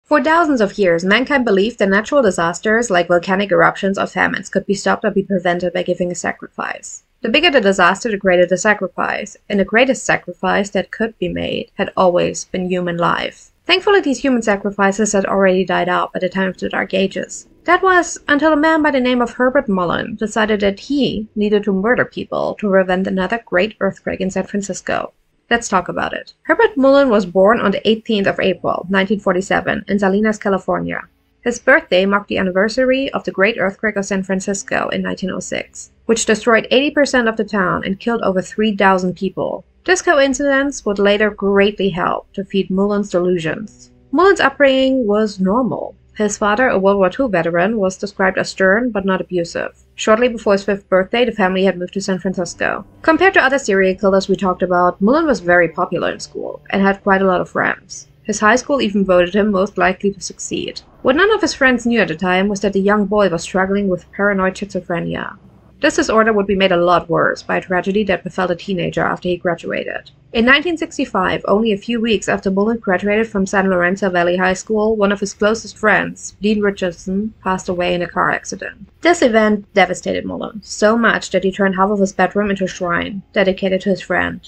For thousands of years, mankind believed that natural disasters like volcanic eruptions or famines could be stopped or be prevented by giving a sacrifice. The bigger the disaster, the greater the sacrifice, and the greatest sacrifice that could be made had always been human life. Thankfully, these human sacrifices had already died out by the time of the Dark Ages. That was until a man by the name of Herbert Mullin decided that he needed to murder people to prevent another great earthquake in San Francisco. Let's talk about it. Herbert Mullin was born on the 18th of April, 1947, in Salinas, California. His birthday marked the anniversary of the Great Earthquake of San Francisco in 1906, which destroyed 80% of the town and killed over 3,000 people. This coincidence would later greatly help to feed Mullin's delusions. Mullin's upbringing was normal. His father, a World War II veteran, was described as stern but not abusive. Shortly before his 5th birthday, the family had moved to San Francisco. Compared to other serial killers we talked about, Mullin was very popular in school and had quite a lot of friends. His high school even voted him most likely to succeed. What none of his friends knew at the time was that the young boy was struggling with paranoid schizophrenia. This disorder would be made a lot worse by a tragedy that befell a teenager after he graduated. In 1965, only a few weeks after Mullin graduated from San Lorenzo Valley High School, one of his closest friends, Dean Richardson, passed away in a car accident. This event devastated Mullin so much that he turned half of his bedroom into a shrine, dedicated to his friend.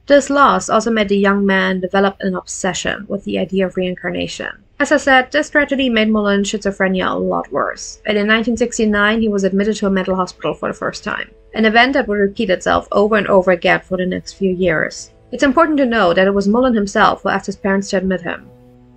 This loss also made the young man develop an obsession with the idea of reincarnation. As I said, this tragedy made Mullin's schizophrenia a lot worse, and in 1969 he was admitted to a mental hospital for the first time, an event that would repeat itself over and over again for the next few years. It's important to note that it was Mullin himself who asked his parents to admit him,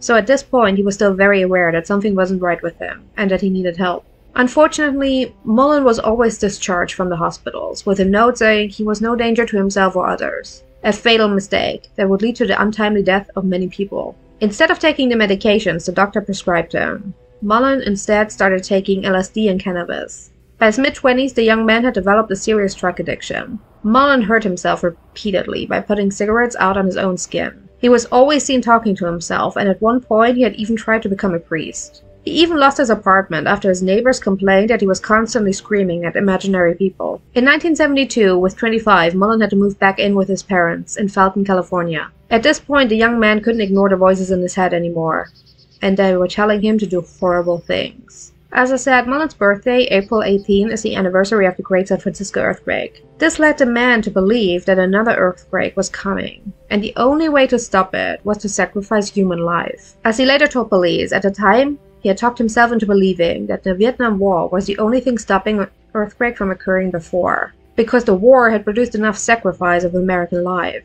so at this point he was still very aware that something wasn't right with him, and that he needed help. Unfortunately, Mullin was always discharged from the hospitals, with a note saying he was no danger to himself or others. A fatal mistake that would lead to the untimely death of many people. Instead of taking the medications the doctor prescribed him, Mullin instead started taking LSD and cannabis. By his mid-20s, the young man had developed a serious drug addiction. Mullin hurt himself repeatedly by putting cigarettes out on his own skin. He was always seen talking to himself, and at one point he had even tried to become a priest. He even lost his apartment after his neighbors complained that he was constantly screaming at imaginary people. In 1972, with 25, Mullin had to move back in with his parents in Felton, California. At this point, the young man couldn't ignore the voices in his head anymore, and they were telling him to do horrible things. As I said, Mullin's birthday, April 18, is the anniversary of the Great San Francisco earthquake. This led the man to believe that another earthquake was coming, and the only way to stop it was to sacrifice human life. As he later told police, at the time, he had talked himself into believing that the Vietnam War was the only thing stopping an earthquake from occurring before, because the war had produced enough sacrifice of American life.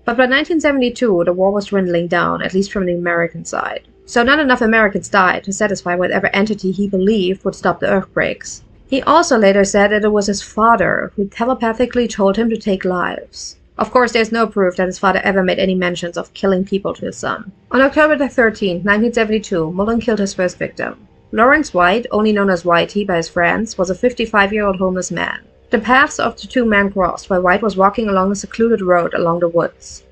But by 1972, the war was dwindling down, at least from the American side. So not enough Americans died to satisfy whatever entity he believed would stop the earthquakes. He also later said that it was his father who telepathically told him to take lives. Of course, there's no proof that his father ever made any mentions of killing people to his son. On October 13, 1972, Mullin killed his first victim. Lawrence White, only known as Whitey by his friends, was a 55-year-old homeless man. The paths of the two men crossed while White was walking along a secluded road along the woods.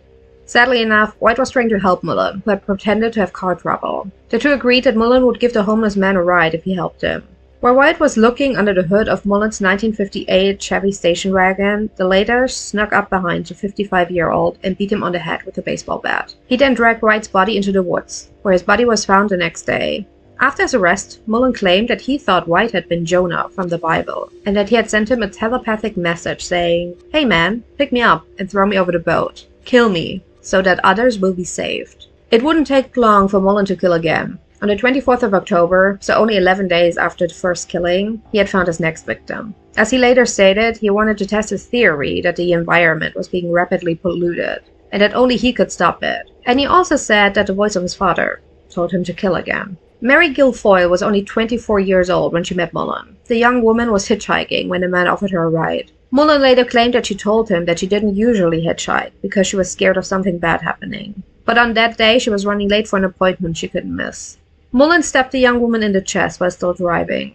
Sadly enough, White was trying to help Mullin, who had pretended to have car trouble. The two agreed that Mullin would give the homeless man a ride if he helped him. While White was looking under the hood of Mullin's 1958 Chevy station wagon, the latter snuck up behind the 55-year-old and beat him on the head with a baseball bat. He then dragged White's body into the woods, where his body was found the next day. After his arrest, Mullin claimed that he thought White had been Jonah from the Bible, and that he had sent him a telepathic message saying, "Hey man, pick me up and throw me over the boat. Kill me, so that others will be saved." It wouldn't take long for Mullin to kill again. On the 24th of October, so only 11 days after the first killing, he had found his next victim. As he later stated, he wanted to test his theory that the environment was being rapidly polluted, and that only he could stop it. And he also said that the voice of his father told him to kill again. Mary Guilfoyle was only 24 years old when she met Mullin. The young woman was hitchhiking when the man offered her a ride. Mullin later claimed that she told him that she didn't usually hitchhike because she was scared of something bad happening. But on that day, she was running late for an appointment she couldn't miss. Mullin stabbed the young woman in the chest while still driving.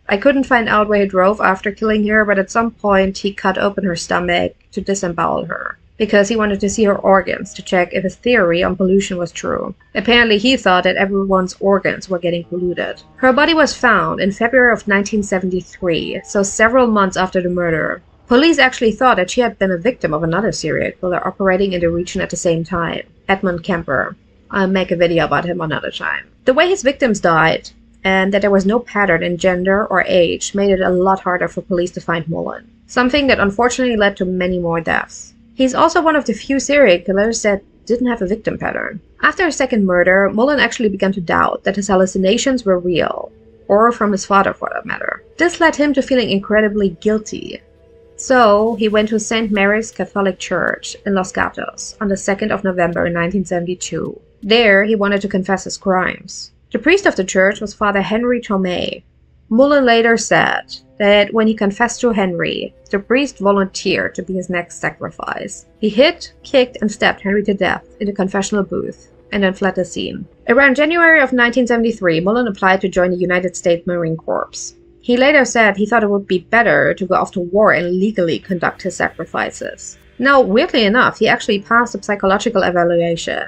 I couldn't find out where he drove after killing her, but at some point he cut open her stomach to disembowel her, because he wanted to see her organs to check if his theory on pollution was true. Apparently he thought that everyone's organs were getting polluted. Her body was found in February of 1973, so several months after the murder. Police actually thought that she had been a victim of another serial killer operating in the region at the same time, Edmund Kemper. I'll make a video about him another time. The way his victims died, and that there was no pattern in gender or age, made it a lot harder for police to find Mullin. Something that unfortunately led to many more deaths. He's also one of the few serial killers that didn't have a victim pattern. After his second murder, Mullin actually began to doubt that his hallucinations were real, or from his father for that matter. This led him to feeling incredibly guilty. So, he went to St. Mary's Catholic Church in Los Gatos on the 2nd of November 1972. There, he wanted to confess his crimes. The priest of the church was Father Henry Tomei. Mullin later said that when he confessed to Henry, the priest volunteered to be his next sacrifice. He hit, kicked, and stabbed Henry to death in the confessional booth, and then fled the scene. Around January of 1973, Mullin applied to join the United States Marine Corps. He later said he thought it would be better to go off to war and legally conduct his sacrifices. Now, weirdly enough, he actually passed a psychological evaluation,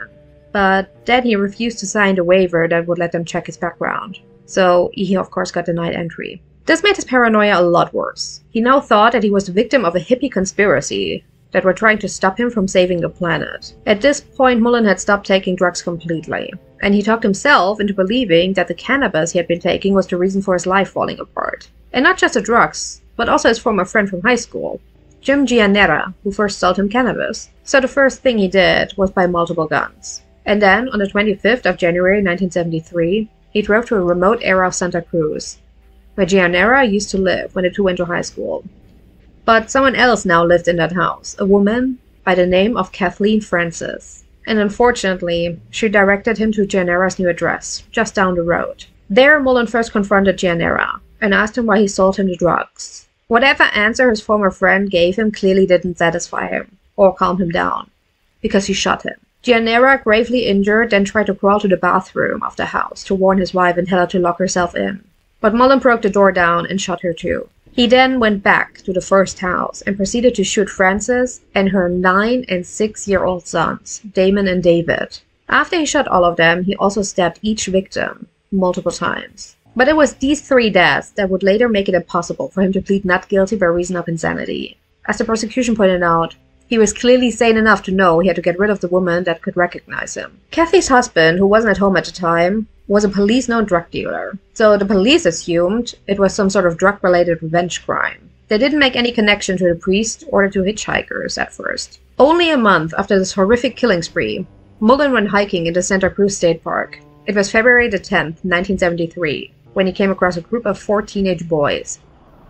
but then he refused to sign the waiver that would let them check his background. So he of course got denied entry. This made his paranoia a lot worse. He now thought that he was the victim of a hippie conspiracy that were trying to stop him from saving the planet. At this point, Mullin had stopped taking drugs completely, and he talked himself into believing that the cannabis he had been taking was the reason for his life falling apart. And not just the drugs, but also his former friend from high school, Jim Gianera, who first sold him cannabis. So the first thing he did was buy multiple guns. And then, on the 25th of January 1973, he drove to a remote area of Santa Cruz, where Gianera used to live when the two went to high school. But someone else now lived in that house, a woman by the name of Kathleen Francis. And unfortunately, she directed him to Gianera's new address, just down the road. There, Mullin first confronted Gianera and asked him why he sold him the drugs. Whatever answer his former friend gave him clearly didn't satisfy him or calm him down, because he shot him. Gianera, gravely injured, then tried to crawl to the bathroom of the house to warn his wife and tell her to lock herself in. But Mullin broke the door down and shot her too. He then went back to the first house and proceeded to shoot Frances and her 9- and 6-year-old sons, Damon and David. After he shot all of them, he also stabbed each victim multiple times. But it was these 3 deaths that would later make it impossible for him to plead not guilty by reason of insanity. As the prosecution pointed out, he was clearly sane enough to know he had to get rid of the woman that could recognize him. Kathy's husband, who wasn't at home at the time, was a police-known drug dealer. So the police assumed it was some sort of drug-related revenge crime. They didn't make any connection to the priest or the 2 hitchhikers at first. Only a month after this horrific killing spree, Mullin went hiking in the Santa Cruz State Park. It was February the 10th, 1973, when he came across a group of 4 teenage boys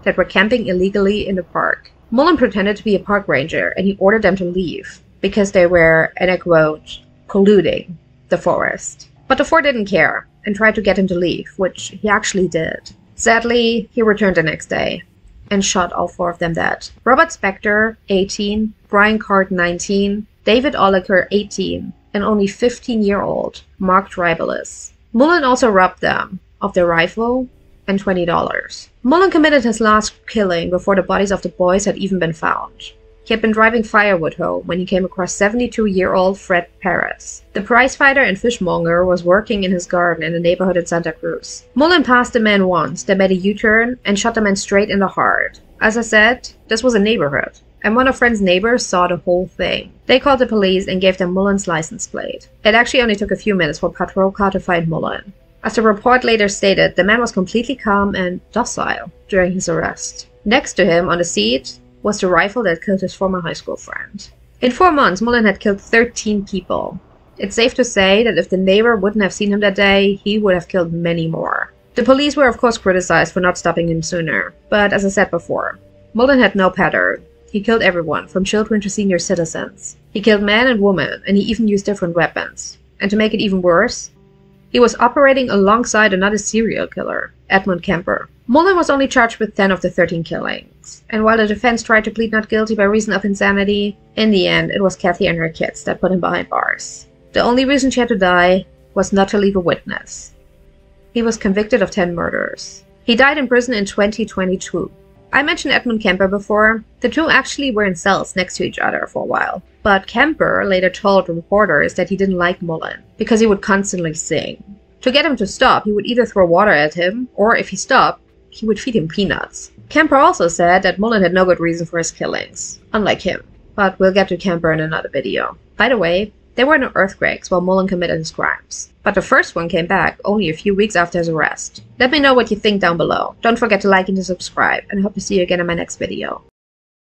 that were camping illegally in the park. Mullin pretended to be a park ranger, and he ordered them to leave because they were, and I quote, polluting the forest. But the 4 didn't care and tried to get him to leave, which he actually did. Sadly, he returned the next day and shot all 4 of them dead. Robert Spector, 18, Brian Card, 19, David Oliker, 18, and only 15-year-old Mark Tribalis. Mullin also robbed them of their rifle and $20. Mullin committed his last killing before the bodies of the boys had even been found. He had been driving firewood home when he came across 72-year-old Fred Perez. The prizefighter and fishmonger was working in his garden in the neighborhood in Santa Cruz. Mullin passed the man once, then made a U-turn and shot the man straight in the heart. As I said, this was a neighborhood, and one of Fred's neighbors saw the whole thing. They called the police and gave them Mullin's license plate. It actually only took a few minutes for a patrol car to find Mullin. As the report later stated, the man was completely calm and docile during his arrest. Next to him on the seat was the rifle that killed his former high school friend. In 4 months, Mullin had killed 13 people. It's safe to say that if the neighbor wouldn't have seen him that day, he would have killed many more. The police were of course criticized for not stopping him sooner, but as I said before, Mullin had no pattern. He killed everyone, from children to senior citizens. He killed men and women, and he even used different weapons. And to make it even worse, he was operating alongside another serial killer, Edmund Kemper. Mullin was only charged with 10 of the 13 killings, and while the defense tried to plead not guilty by reason of insanity, in the end it was Kathy and her kids that put him behind bars. The only reason she had to die was not to leave a witness. He was convicted of 10 murders. He died in prison in 2022. I mentioned Edmund Kemper before. The two actually were in cells next to each other for a while. But Kemper later told reporters that he didn't like Mullin because he would constantly sing. To get him to stop, he would either throw water at him, or if he stopped, he would feed him peanuts. Kemper also said that Mullin had no good reason for his killings, unlike him. But we'll get to Kemper in another video. By the way, There were no earthquakes while Mullin committed his crimes. But the first one came back only a few weeks after his arrest. Let me know what you think down below. Don't forget to like and to subscribe, and I hope to see you again in my next video.